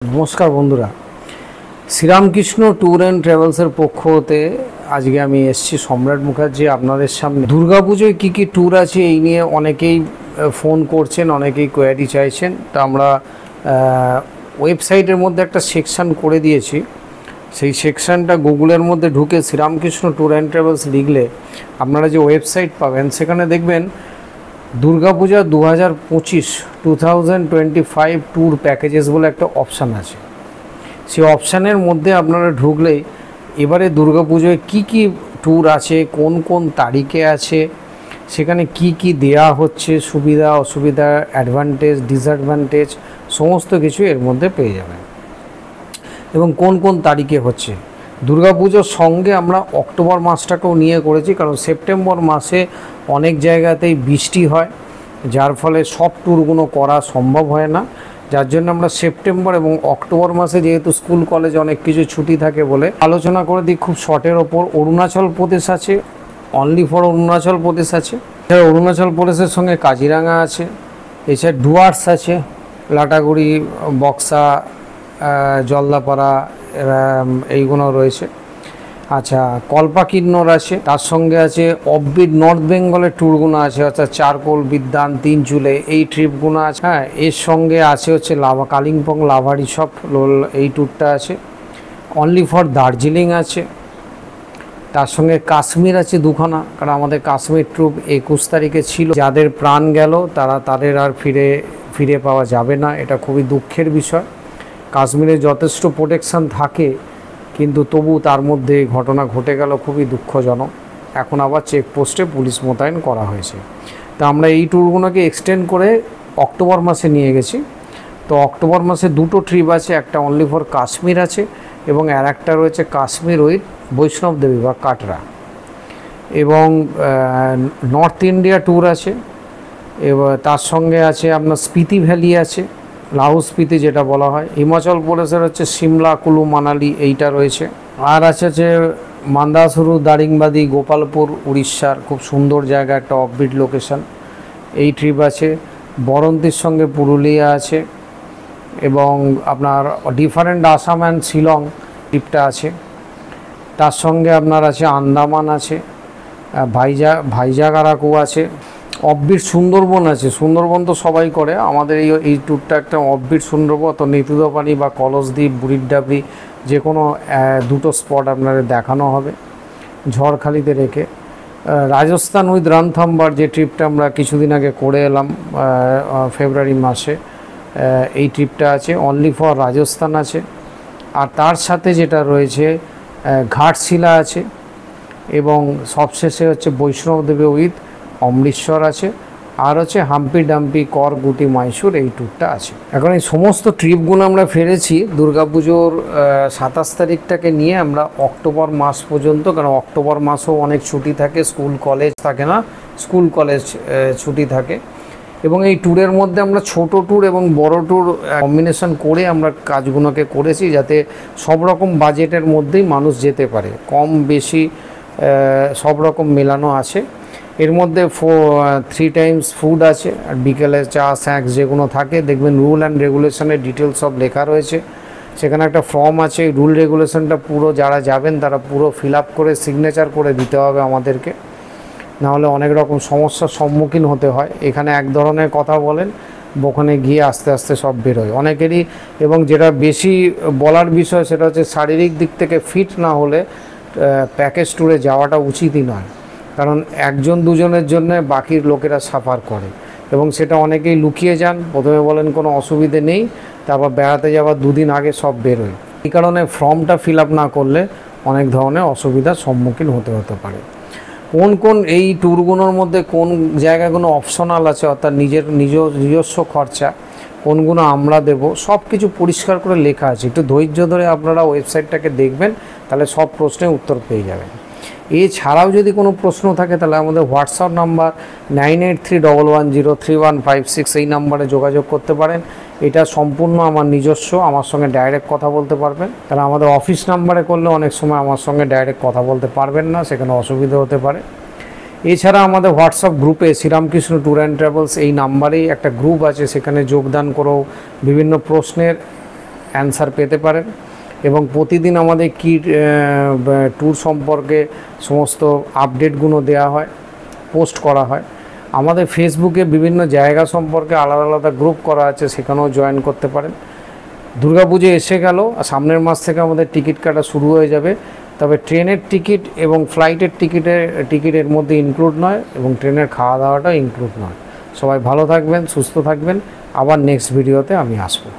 नमस्कार बंधुरा Shri Ramakrishna tour and ट्रैवल्सर पक्ष होते आज के आमी एसेছি सम्राट मुखार्जी आपनादेर सामने दुर्गा पुजोय की टूर आछे এই নিয়ে অনেকেই ফোন করছেন অনেকেই কোয়ারি চাইছেন তো আমরা ওয়েবসাইটের মধ্যে একটা সেকশন করে দিয়েছি সেই সেকশনটা গুগলের মধ্যে ঢুকে শ্রীরামকৃষ্ণ ট্যুর এন্ড ট্রাভেলস লিখলে আপনারা যে ওয়েবসাইট পাবেন সেখানে দেখবেন दुर्गा पूजा 2025 2025 टूर पैकेजेस बोले एक अपशन आछे से अपशनेर मध्य आपनारा ढुकलेई एबारे दुर्गा पूजोय की टूर आछे कोन कोन तारीखे आछे सेखाने की देया होच्छे सुविधा असुविधा एडभान्टेज डिसएडभान्टेज समस्त किछु एर मध्य पेये जाबेन एबं कोन कोन तारीखे होच्छे दुर्गा पूजोर संगे आमरा अक्टोबर मासटाकेও निये करेছি कारण सेप्टेम्बर मासे अनेक जायगातेই বৃষ্টি হয় যার ফলে সব ট্যুরগুলো করা সম্ভব হয় না যার জন্য আমরা সেপ্টেম্বর এবং অক্টোবর মাসে যেহেতু স্কুল কলেজ অনেক কিছু ছুটি থাকে বলে আলোচনা করে দিই খুব শর্টের ওপর অরুণাচল প্রদেশ আছে অনলি ফর অরুণাচল প্রদেশ আছে এছাড়া অরুণাচল প্রদেশের সঙ্গে কাজিরাঙ্গা আছে এছাড়া ডুয়ার্স আছে লাটাগুড়ি বক্সা জলদাপাড়া এইগুলো রয়েছে अच्छा कल्पाकिन्नर आछे तार संगे आछे अफबिट नर्थ बेंगलेर टूरगुलो आछे अर्थात चारकोल बिद्यान तीनचूले এই ট্রিপগুলো আছে হ্যাঁ এর সঙ্গে আছে হচ্ছে লাভা কালিম্পং লাভা রিসর্ট এই ট্যুরটা আছে অনলি ফর দার্জিলিং আছে তার সঙ্গে কাশ্মীর আছে দুখানা কারণ আমাদের কাশ্মীর ট্যুর 21 তারিখে ছিল যাদের প্রাণ গেল তাদের আর ফিরে পাওয়া যাবে না এটা খুবই দুঃখের বিষয় কাশ্মীরে যথেষ্ট প্রোটেকশন থাকে কিন্তু তবু তার মধ্যে ঘটনা ঘটে গেল খুবই দুঃখজনক এখন আবার চেকপোস্টে পুলিশ মোতায়েন করা হয়েছে তো আমরা এই ট্যুরগুলোকে এক্সটেন্ড করে অক্টোবর মাসে নিয়ে গেছি তো অক্টোবর মাসে দুটো ট্রিপ আছে একটা অনলি ফর কাশ্মীর আছে এবং আরেকটা রয়েছে কাশ্মীর উইথ বৈষ্ণব দেবী বা কাটরা এবং নর্থ ইন্ডিয়া ট্যুর আছে এবং তার সঙ্গে আছে আপনার স্পিতি ভ্যালি আছে লাহোল স্পিতি যেটা বলা হয় হিমাচল প্রদেশের হচ্ছে সিমলা কুলু মানালি এইটা রয়েছে আর আছে যে মান্দাসুরু দারিংবাদি গোপালপুর উড়িষ্যার খুব সুন্দর জায়গা একটা অফবিট লোকেশন এই ট্রিপ আছে বরন্তির সঙ্গে পুরুলিয়া আছে এবং আপনার ডিফারেন্ট আসাম অ্যান্ড শিলং ট্রিপটা আছে তার সঙ্গে আপনার আছে আন্দামান আছে ভাইজাগ আরাকু আছে অফবিট সুন্দরবন আছে সুন্দরবন তো সবাই করে আমাদের এই ট্যুরটা একটা অফবিট সুন্দরবন তো নেতুদাপানি বা কলসদ্বীপ বুড়িরডাবরি যে কোনো দুটো স্পট আপনাদের দেখানো হবে ঝড়খালিতে রেখে রাজস্থান উইথ রণথম্বর যে ট্রিপটা আমরা কিছুদিন আগে করে এলাম ফেব্রুয়ারি মাসে এই ট্রিপটা আছে অনলি ফর রাজস্থান আছে আর তার সাথে যেটা রয়েছে ঘাটশিলা আছে এবং সবশেষে হচ্ছে বৈষ্ণব দেবী উইথ অমৃতসর আছে আর হচ্ছে হাম্পি ডাম্পি কর গুটি মাইসুর এই ট্যুরটা আছে এখন এই সমস্ত ট্রিপগুলো আমরা ফেলেছি দুর্গাপুজোর 27 তারিখটাকে নিয়ে আমরা অক্টোবর মাস পর্যন্ত কারণ অক্টোবর মাসেও অনেক ছুটি থাকে স্কুল কলেজ থাকে না স্কুল কলেজ ছুটি থাকে এবং এই ট্যুরের মধ্যে আমরা ছোট ট্যুর এবং বড় ট্যুর কম্বিনেশন করে আমরা কাজগুলোকে করেছি যাতে সব রকম বাজেটের মধ্যেই মানুষ যেতে পারে কম বেশি সব রকম মেলানো আছে এর মধ্যে 3 টাইমস ফুড আছে আর বিকেলে চা স্ন্যাক্স যেগুলো থাকে দেখবেন রুল অ্যান্ড রেগুলেশনের ডিটেলস সব লেখা রয়েছে সেখানে একটা ফর্ম আছে রুল রেগুলেশনটা পুরো যারা যাবেন তারা পুরো ফিল আপ করে সিগনেচার করে দিতে হবে আমাদেরকে নাহলে অনেক রকম সমস্যার সম্মুখীন হতে হয় এখানে এক ধরনের কথা বলেন ওখানে গিয়ে আস্তে আস্তে সব বেরোয় অনেকেরই এবং যেটা বেশি বলার বিষয় সেটা হচ্ছে শারীরিক দিক থেকে ফিট না হলে প্যাকেজ ট্যুরে যাওয়াটা উচিতই নয় কারণ একজন দুজনের জন্য বাকির লোকেরা সাফার করে এবং সেটা অনেকেই লুকিয়ে যান প্রথমে বলেন কোনো অসুবিধে নেই তারপর বেড়াতে যাওয়ার দুদিন আগে সব বেরোয় এই কারণে ফর্মটা ফিল আপ না করলে অনেক ধরনের অসুবিধার সম্মুখীন হতে পারে কোন এই ট্যুরগুলোর মধ্যে কোন জায়গাগুলো অপশনাল আছে অর্থাৎ নিজস্ব খরচা কোনগুলো আমরা দেব সব কিছু পরিষ্কার করে লেখা আছে একটু ধৈর্য ধরে আপনারা ওয়েবসাইটটাকে দেখবেন তাহলে সব প্রশ্নের উত্তর পেয়ে যাবেন এছাড়াও যদি কোনো প্রশ্ন থাকে তাহলে আমাদের হোয়াটসঅ্যাপ নাম্বার 9831103156 এই নাম্বারে যোগাযোগ করতে পারেন এটা সম্পূর্ণ আমার নিজস্ব আমার সঙ্গে ডাইরেক্ট কথা বলতে পারবেন তাহলে আমাদের অফিস নাম্বারে করলে অনেক সময় আমার সঙ্গে ডাইরেক্ট কথা বলতে পারবেন না সেখানে অসুবিধা হতে পারে এছাড়া আমাদের হোয়াটসঅ্যাপ গ্রুপে শ্রীরামকৃষ্ণ ট্যুর অ্যান্ড ট্রাভেলস এই নাম্বারেই একটা গ্রুপ আছে, সেখানে যোগদান করো, বিভিন্ন প্রশ্নের অ্যান্সার পেতে পারেন। এবং প্রতিদিন আমাদের কি ট্যুর সম্পর্কে সমস্ত আপডেটগুলো দেওয়া হয়, পোস্ট করা হয়। আমাদের ফেসবুকে বিভিন্ন জায়গা সম্পর্কে আলাদা আলাদা গ্রুপ করা আছে, সেখানেও জয়েন করতে পারেন। দুর্গাপুজো এসে গেল, সামনের মাস থেকে আমাদের টিকিট কাটা শুরু হয়ে যাবে। তবে ট্রেনের টিকিট এবং ফ্লাইটের টিকিটের মধ্যে ইনক্লুড নয়, এবং ট্রেনের খাওয়া দাওয়াটাও ইনক্লুড নয়। সবাই ভালো থাকবেন, সুস্থ থাকবেন। আবার নেক্সট ভিডিওতে আমি আসবো।